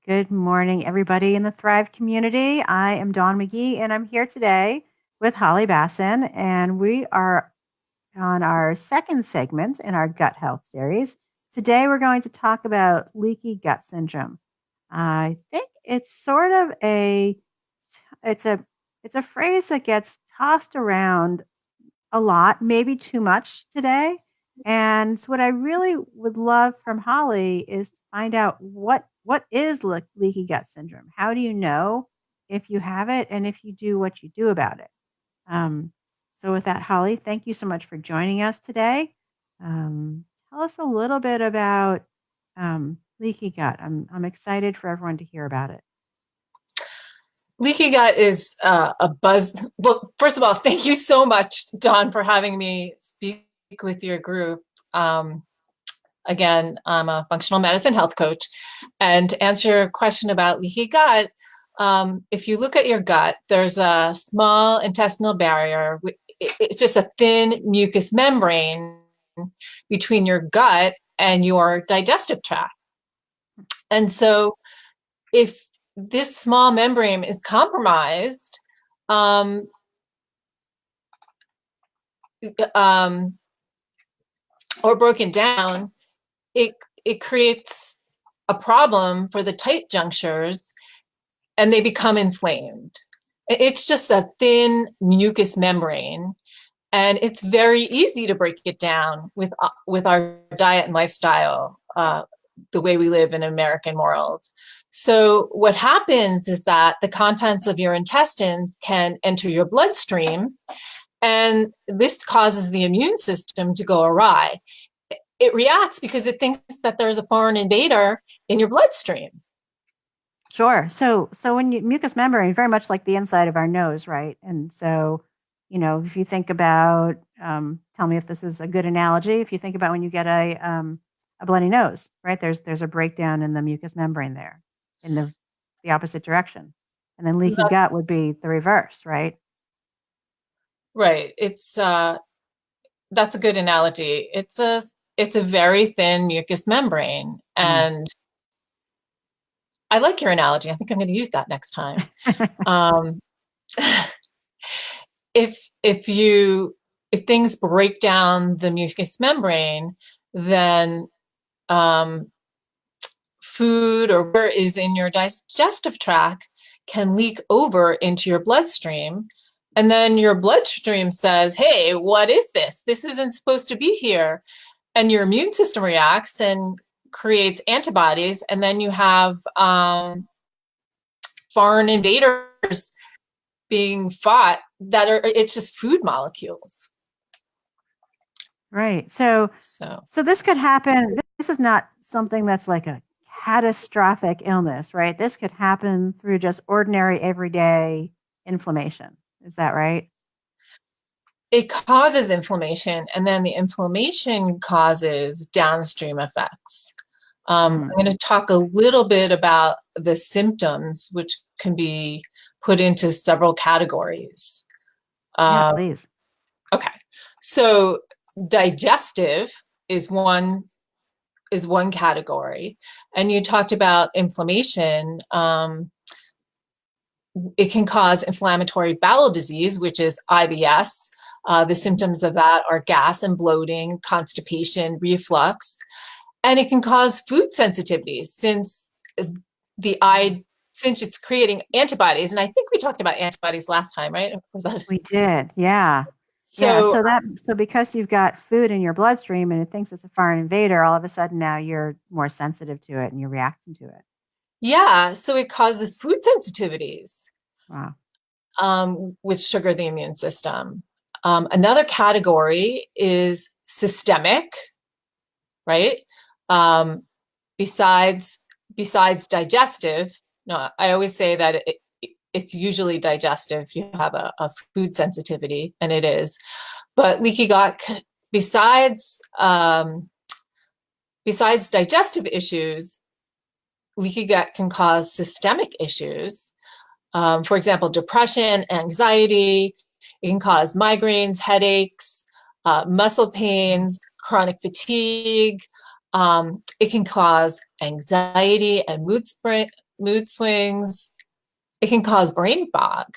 Good morning, everybody in the Thrive community. I am Dawn McGee, and I'm here today with Holly Bassin, and we are on our second segment in our gut health series. Today, we're going to talk about leaky gut syndrome. I think it's sort of it's a it's a phrase that gets tossed around a lot, maybe too much today. And so what I really would love from Holly is to find out what is leaky gut syndrome. How do you know if you have it, and if you do, what you do about it? Um, so with that, Holly, thank you so much for joining us today. Tell us a little bit about leaky gut. I'm excited for everyone to hear about it. Leaky gut is a buzz. Well, first of all, thank you so much, Dawn, for having me speak with your group. Again, I'm a functional medicine health coach. And to answer your question about leaky gut, if you look at your gut, there's a small intestinal barrier. It's just a thin mucus membrane between your gut and your digestive tract. And so if this small membrane is compromised, um, or broken down, it creates a problem for the tight junctures, and they become inflamed. It's just a thin mucus membrane, and it's very easy to break it down with our diet and lifestyle, the way we live in an American world. So what happens is that the contents of your intestines can enter your bloodstream, and this causes the immune system to go awry. It reacts because it thinks that there's a foreign invader in your bloodstream. Sure. So when mucus membrane, very much like the inside of our nose, right? And so, if you think about, tell me if this is a good analogy. If you think about when you get a bloody nose, right? There's a breakdown in the mucus membrane there, in the opposite direction, and then leaky gut would be the reverse, right? Right. It's that's a good analogy. It's a very thin mucus membrane, and I like your analogy. I think I'm going to use that next time. If things break down the mucus membrane, then food or whatever is in your digestive tract can leak over into your bloodstream. And then your bloodstream says, hey, what is this? This isn't supposed to be here. And your immune system reacts and creates antibodies. And then you have foreign invaders being fought it's just food molecules. Right. So this could happen. This is not something that's like a catastrophic illness, right? This could happen through just ordinary everyday inflammation. Is that right? It causes inflammation, and then the inflammation causes downstream effects. I'm going to talk a little bit about the symptoms, which can be put into several categories. Yeah, please. Okay. So digestive is one category, and you talked about inflammation. It can cause inflammatory bowel disease, which is IBS. The symptoms of that are gas and bloating, constipation, reflux, and it can cause food sensitivities since it's creating antibodies. And I think we talked about antibodies last time, right? We did, yeah. So because you've got food in your bloodstream and it thinks it's a foreign invader, all of a sudden now you're more sensitive to it and you're reacting to it. Yeah, so it causes food sensitivities. Wow. Which trigger the immune system. Another category is systemic, right? Besides digestive, no, I always say that it's usually digestive if you have a food sensitivity, and it is. But leaky gut, besides digestive issues, leaky gut can cause systemic issues. For example, depression, anxiety. It can cause migraines, headaches, muscle pains, chronic fatigue. It can cause anxiety and mood mood swings. It can cause brain fog.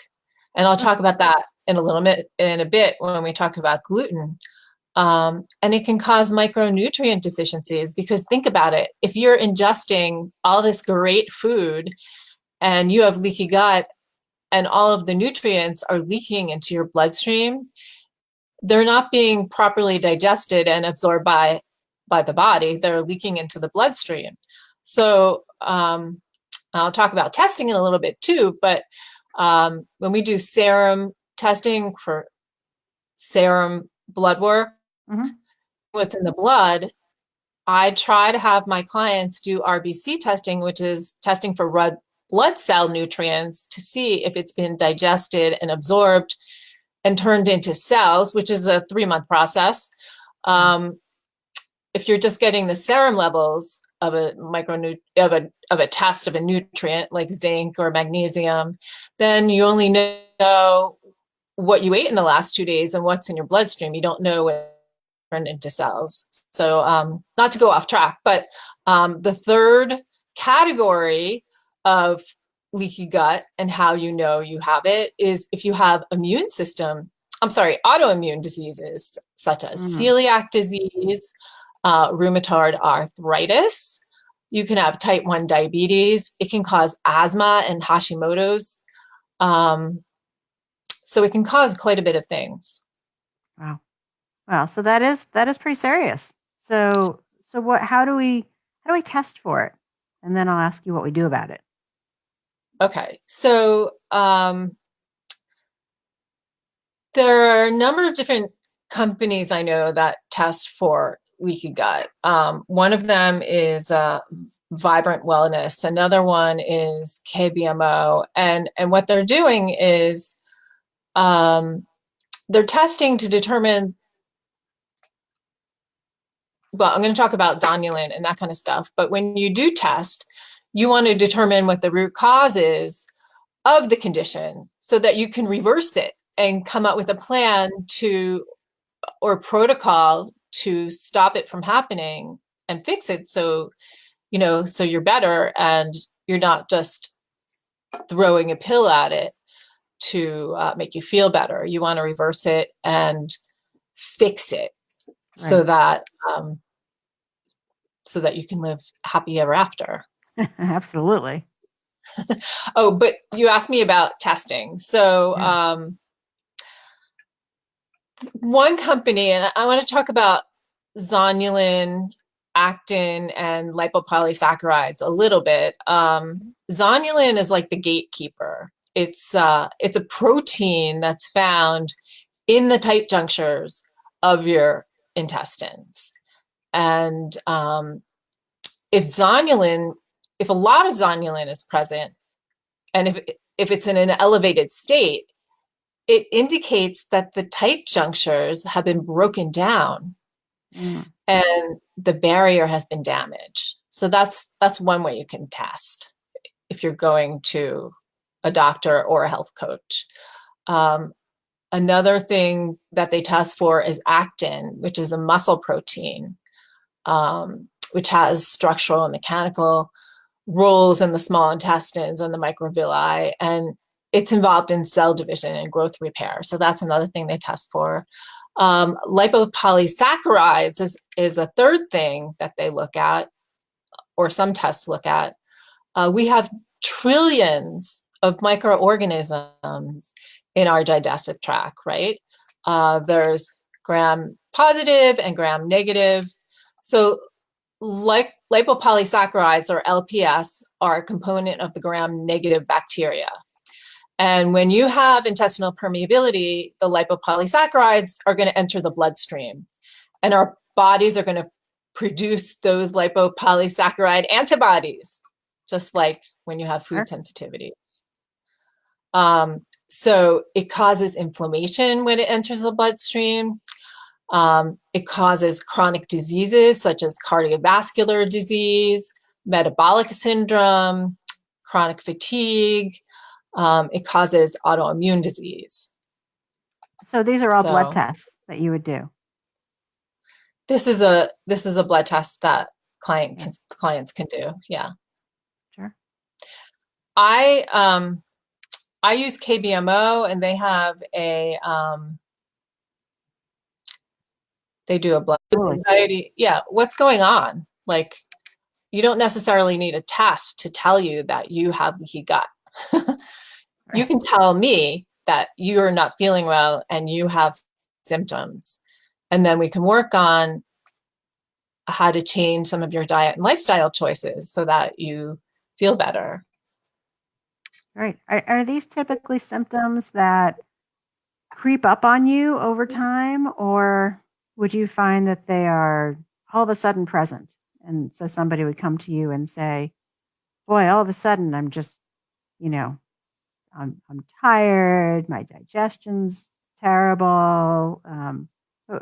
And I'll talk about that in a bit when we talk about gluten. And it can cause micronutrient deficiencies, because think about it. If you're ingesting all this great food and you have leaky gut and all of the nutrients are leaking into your bloodstream, they're not being properly digested and absorbed by the body. They're leaking into the bloodstream. So I'll talk about testing in a little bit too, but when we do serum testing for serum blood work, what's in the blood, I try to have my clients do RBC testing, which is testing for red blood cell nutrients, to see if it's been digested and absorbed and turned into cells, which is a 3-month process. If you're just getting the serum levels of a test of a nutrient like zinc or magnesium, then you only know what you ate in the last 2 days and what's in your bloodstream. You don't know what turned into cells. So not to go off track, but the third category of leaky gut and how you know you have it is if you have autoimmune diseases such as celiac disease, rheumatoid arthritis. You can have type 1 diabetes. It can cause asthma and Hashimoto's. So it can cause quite a bit of things. Wow. Wow. So that is pretty serious. So how do we test for it? And then I'll ask you what we do about it. Okay. So there are a number of different companies I know that test for leaky gut. One of them is Vibrant Wellness. Another one is KBMO. And what they're doing is they're testing to determine, well, I'm going to talk about zonulin and that kind of stuff. But when you do test, you want to determine what the root cause is of the condition so that you can reverse it and come up with a plan or protocol to stop it from happening and fix it. So you're better and you're not just throwing a pill at it to make you feel better. You want to reverse it and fix it. Right. So that you can live happy ever after. Absolutely. Oh, but you asked me about testing. So one company, and I want to talk about zonulin, actin, and lipopolysaccharides a little bit. Zonulin is like the gatekeeper. It's a protein that's found in the tight junctures of your intestines. And if a lot of zonulin is present, and if it's in an elevated state, it indicates that the tight junctures have been broken down and the barrier has been damaged. So that's one way you can test if you're going to a doctor or a health coach. Another thing that they test for is actin, which is a muscle protein, which has structural and mechanical roles in the small intestines and the microvilli, and it's involved in cell division and growth repair. So that's another thing they test for. Lipopolysaccharides is a third thing that they look at, or some tests look at. We have trillions of microorganisms in our digestive tract, right? There's gram positive and gram negative. So like lipopolysaccharides, or LPS, are a component of the gram negative bacteria. And when you have intestinal permeability, the lipopolysaccharides are going to enter the bloodstream, and our bodies are going to produce those lipopolysaccharide antibodies, just like when you have food sensitivities. So it causes inflammation when it enters the bloodstream. It causes chronic diseases such as cardiovascular disease, metabolic syndrome, chronic fatigue. It causes autoimmune disease. So these are all blood tests that you would do. This is a blood test that clients can do. Yeah. Sure. I I use KBMO, and they have they do a blood Totally. anxiety. Yeah, what's going on? Like, you don't necessarily need a test to tell you that you have leaky gut. You Right. can tell me that you're not feeling well and you have symptoms, and then we can work on how to change some of your diet and lifestyle choices so that you feel better. Right. Are these typically symptoms that creep up on you over time, or would you find that they are all of a sudden present? And so somebody would come to you and say, boy, all of a sudden I'm just, you know, I'm tired, my digestion's terrible.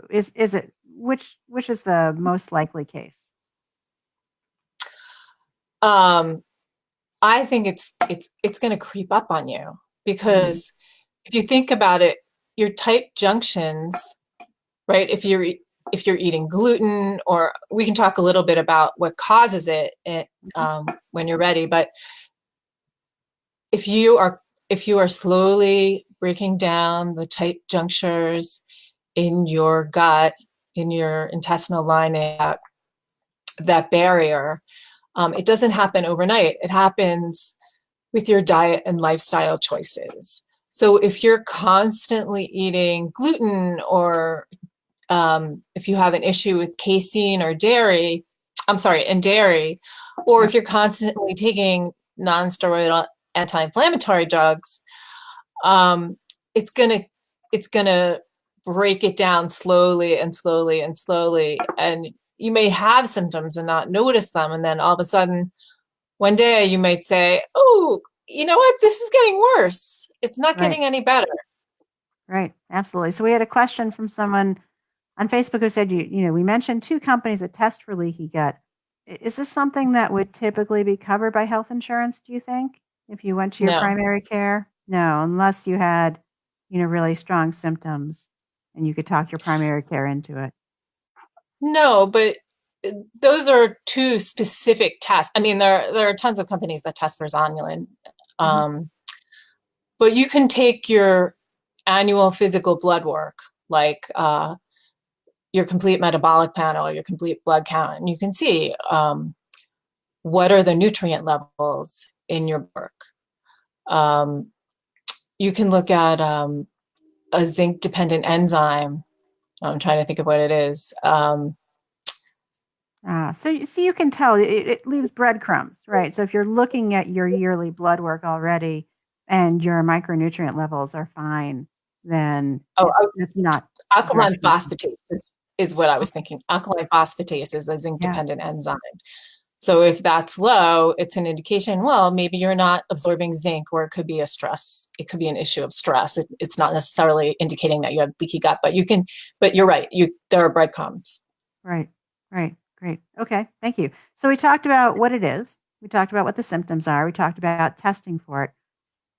Is it which is the most likely case? Um, I think it's going to creep up on you Mm-hmm. because if you think about it, your tight junctions, right? If you're eating gluten, or we can talk a little bit about what causes it, when you're ready. But if you are if you are slowly breaking down the tight junctures in your gut, in your intestinal lining, that barrier, it doesn't happen overnight. It happens with your diet and lifestyle choices. So if you're constantly eating gluten, or if you have an issue with casein or dairy, I'm sorry, and dairy, or if Yep. you're constantly taking non-steroidal anti-inflammatory drugs, um, it's gonna it's gonna break it down slowly and slowly and slowly, and you may have symptoms and not notice them, and then all of a sudden one day you might say, "Oh, you know what? This is getting worse. It's not Right. getting any better." Right. Absolutely. So we had a question from someone on Facebook who said, we mentioned two companies that test for leaky gut. Is this something that would typically be covered by health insurance, do you think, if you went to your No, primary care? No, unless you had, really strong symptoms and you could talk your primary care into it. no, but those are two specific tests. I mean, there are tons of companies that test for zonulin, Hmm. um, but you can take your annual physical blood work, like your complete metabolic panel, your complete blood count, and you can see what are the nutrient levels in your work. Um, you can look at a zinc dependent enzyme. I'm trying to think of what it is. So you can tell it leaves breadcrumbs, right? So if you're looking at your yearly blood work already and your micronutrient levels are fine, then Oh, it's not alkaline directly. phosphatase is what I was thinking. Alkaline phosphatase is a zinc Yeah, dependent enzyme. So if that's low, it's an indication, well, maybe you're not absorbing zinc, or it could be a stress. It could be an issue of stress. It's not necessarily indicating that you have leaky gut, but you're right. There are breadcrumbs. right, right, great. Okay, thank you. So we talked about what it is. We talked about what the symptoms are. We talked about testing for it.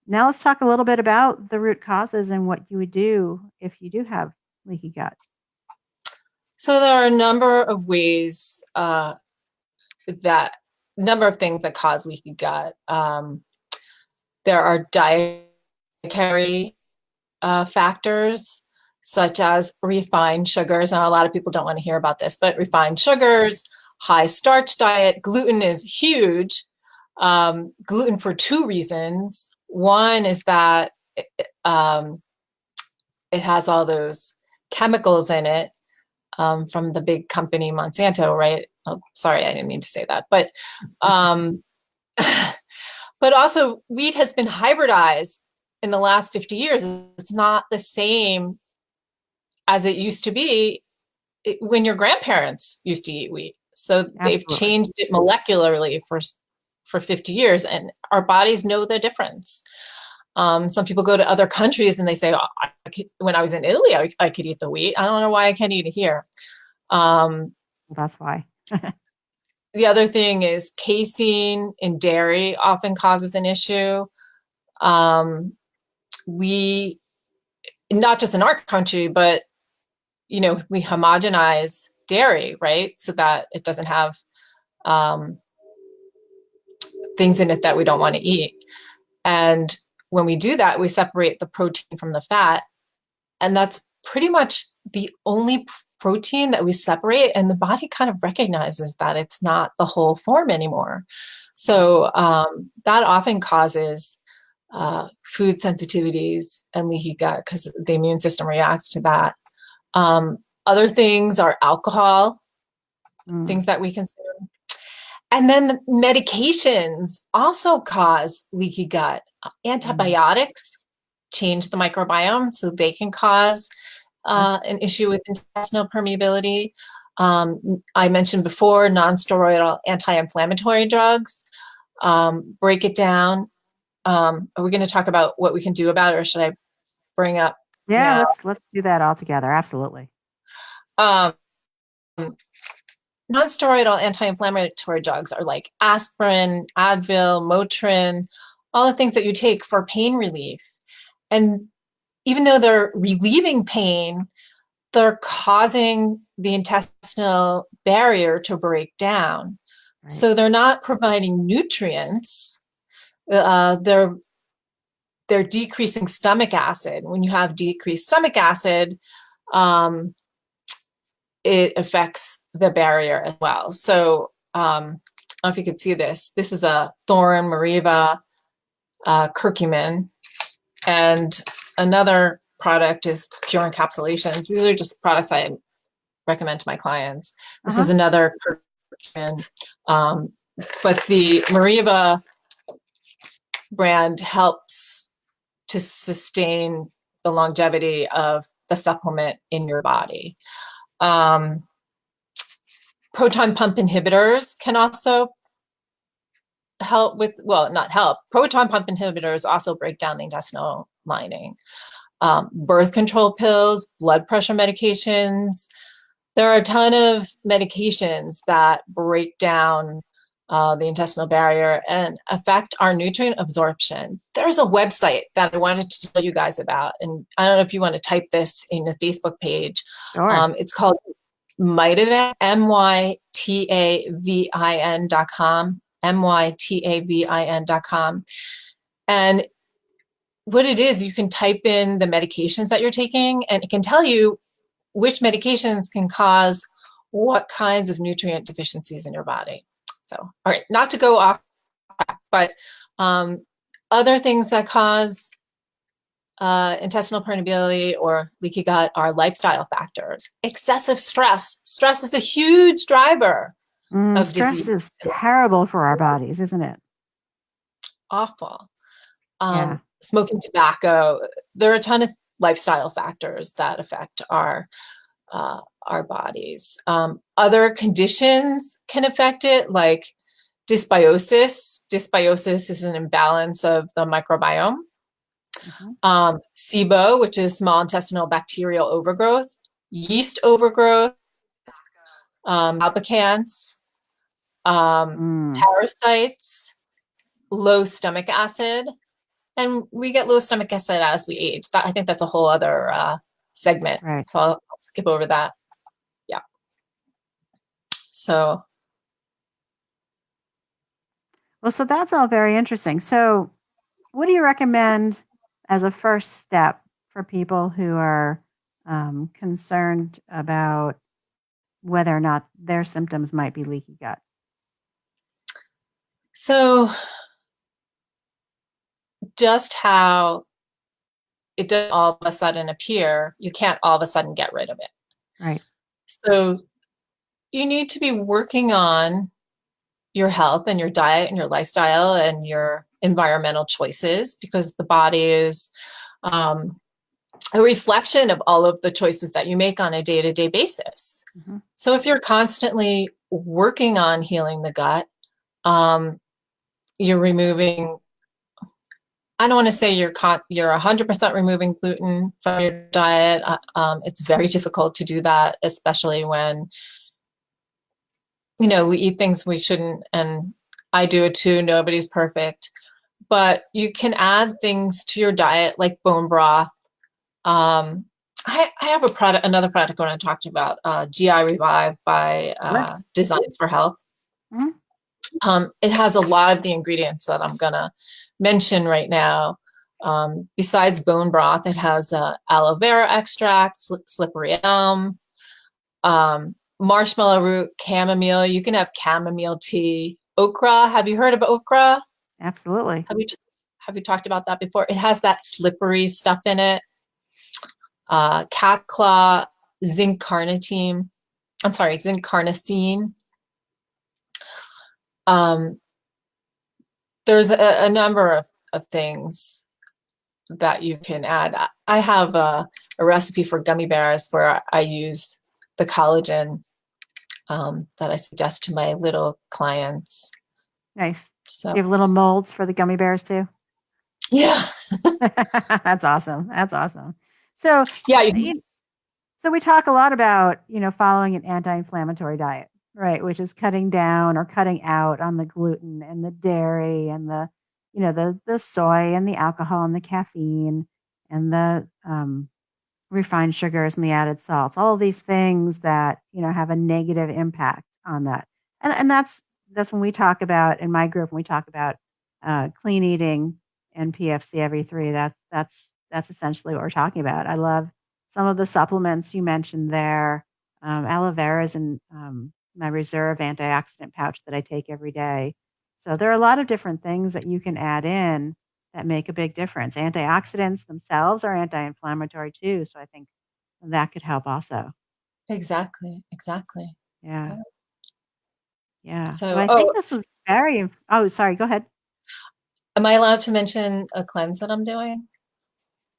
Now let's talk a little bit about the root causes and what you would do if you do have leaky gut. So there are a number of ways that number of things that cause leaky gut. There are dietary factors, such as refined sugars. Now, a lot of people don't want to hear about this, but refined sugars, high starch diet, gluten is huge. Gluten for two reasons. One is that um, it has all those chemicals in it, from the big company Monsanto, right? Oh, sorry, I didn't mean to say that. Um, but also, wheat has been hybridized in the last 50 years. It's not the same as it used to be when your grandparents used to eat wheat. So they've Absolutely. changed it molecularly for 50 years, and our bodies know the difference. Some people go to other countries and they say, oh, when I was in Italy, I could eat the wheat. I don't know why I can't eat it here. Um, That's why. the other thing is casein in dairy often causes an issue. Um, we, not just in our country, but we homogenize dairy, right? So that it doesn't have um, things in it that we don't want to eat. And when we do that, we separate the protein from the fat. And that's pretty much the only protein that we separate. And the body kind of recognizes that it's not the whole form anymore. So that often causes food sensitivities and leaky gut because the immune system reacts to that. Other things are alcohol, things that we consume. And then medications also cause leaky gut. Antibiotics change the microbiome, so they can cause an issue with intestinal permeability. I mentioned before, non-steroidal anti-inflammatory drugs. Break it down. Are we going to talk about what we can do about it, or should I bring up Yeah, now? let's do that all together. Absolutely. Um, Non-steroidal anti-inflammatory drugs are like aspirin, Advil, Motrin, all the things that you take for pain relief. And even though they're relieving pain, they're causing the intestinal barrier to break down. Right. So they're not providing nutrients. They're decreasing stomach acid. When you have decreased stomach acid, it affects the barrier as well. So I don't know if you can see this. This is a Thorin, Mariva, curcumin, and another product is Pure Encapsulations. These are just products I recommend to my clients. This is another curcumin, but the Mariva brand helps to sustain the longevity of the supplement in your body. Proton pump inhibitors can also help with, well, not help. Proton pump inhibitors also break down the intestinal lining. Birth control pills, blood pressure medications. There are a ton of medications that break down the intestinal barrier and affect our nutrient absorption. There's a website that I wanted to tell you guys about, and I don't know if you want to type this in the Facebook page. Sure. It's called Mytavin, mytavin.com, mytavin.com. And what it is, you can type in the medications that you're taking, and it can tell you which medications can cause what kinds of nutrient deficiencies in your body. So, all right, not to go off track, but other things that cause intestinal permeability or leaky gut are lifestyle factors. Excessive stress. Stress is a huge driver of Stress disease. is terrible for our bodies, isn't it? Awful. Yeah. Smoking tobacco. There are a ton of lifestyle factors that affect our bodies. Other conditions can affect it, like dysbiosis. Dysbiosis is an imbalance of the microbiome. SIBO, which is small intestinal bacterial overgrowth, yeast overgrowth, albicans, parasites, low stomach acid, and we get low stomach acid as we age. I think that's a whole other segment. Right. So I'll skip over that. Yeah. So. Well, so that's all very interesting. So what do you recommend as a first step for people who are concerned about whether or not their symptoms might be leaky gut? So just how it doesn't all of a sudden appear, you can't all of a sudden get rid of it. Right. So you need to be working on your health and your diet and your lifestyle and your environmental choices, because the body is a reflection of all of the choices that you make on a day-to-day basis. So if you're constantly working on healing the gut, you're removing, I don't want to say you're 100% removing gluten from your diet. It's very difficult to do that, especially when, we eat things we shouldn't, and I do it too. Nobody's perfect. But you can add things to your diet like bone broth. I have another product I want to talk to you about, GI Revive by Designs for Health. It has a lot of the ingredients that I'm gonna mention right now. Besides bone broth, it has aloe vera extract, slippery elm, marshmallow root, chamomile. You can have chamomile tea. Okra. Have you heard of okra? Absolutely. Have you talked about that before? It has that slippery stuff in it. Cat claw, zinc carnitine. I'm sorry, zinc carnosine. There's a number of things that you can add. I have a recipe for gummy bears where I use the collagen that I suggest to my little clients. Nice. So Do you have little molds for the gummy bears too? yeah, That's awesome. That's awesome. So, yeah. so we talk a lot about, following an anti-inflammatory diet, right? Which is cutting down or cutting out on the gluten and the dairy and the soy and the alcohol and the caffeine and the refined sugars and the added salts, all of these things that, have a negative impact on that. And that's when we talk about, in my group, when we talk about clean eating and PFC every three, that's essentially what we're talking about. I love some of the supplements you mentioned there. Aloe vera is in my reserve antioxidant pouch that I take every day. So there are a lot of different things that you can add in that make a big difference. Antioxidants themselves are anti-inflammatory too, so I think that could help also. Exactly. Yeah. Yeah. Yeah. Well, So, I think this was very oh, sorry, go ahead. am I allowed to mention a cleanse that I'm doing?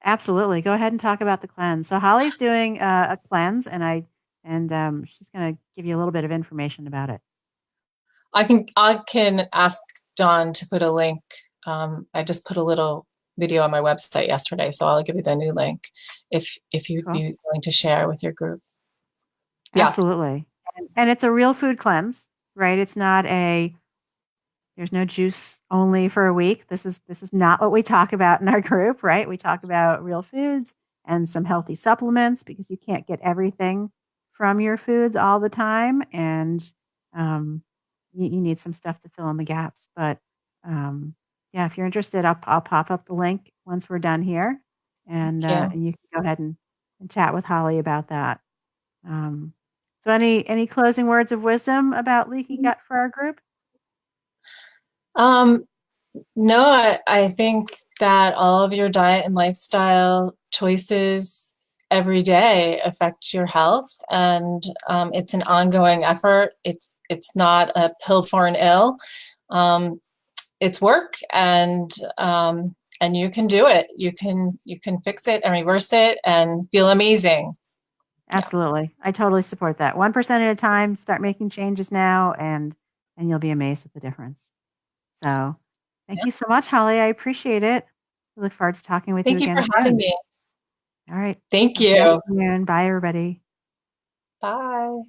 Absolutely. Go ahead and talk about the cleanse. So Holly's doing a cleanse and she's going to give you a little bit of information about it. I can ask John to put a link. I just put a little video on my website yesterday, so I'll give you the new link if you'd Cool. be willing to share with your group. Yeah, Absolutely. And it's a real food cleanse, right? It's not a there's no juice only for a week. This is not what we talk about in our group, right? We talk about real foods and some healthy supplements because you can't get everything from your foods all the time, and um, you need some stuff to fill in the gaps. But yeah, if you're interested, I'll pop up the link once we're done here, thank you. and you can go ahead and chat with Holly about that. Um, so, any closing words of wisdom about leaky gut for our group? Um, no, I think that all of your diet and lifestyle choices every day affect your health, and it's an ongoing effort. It's not a pill for an ill. Um, it's work, and you can do it. You can fix it and reverse it and feel amazing. Yeah. Absolutely. I totally support that. 1% at a time, start making changes now and you'll be amazed at the difference. So, thank Yeah. you so much, Holly. I appreciate it. I look forward to talking with you Thank you again for having soon. me. All right. Thank Have a good you. afternoon. Bye, everybody. Bye.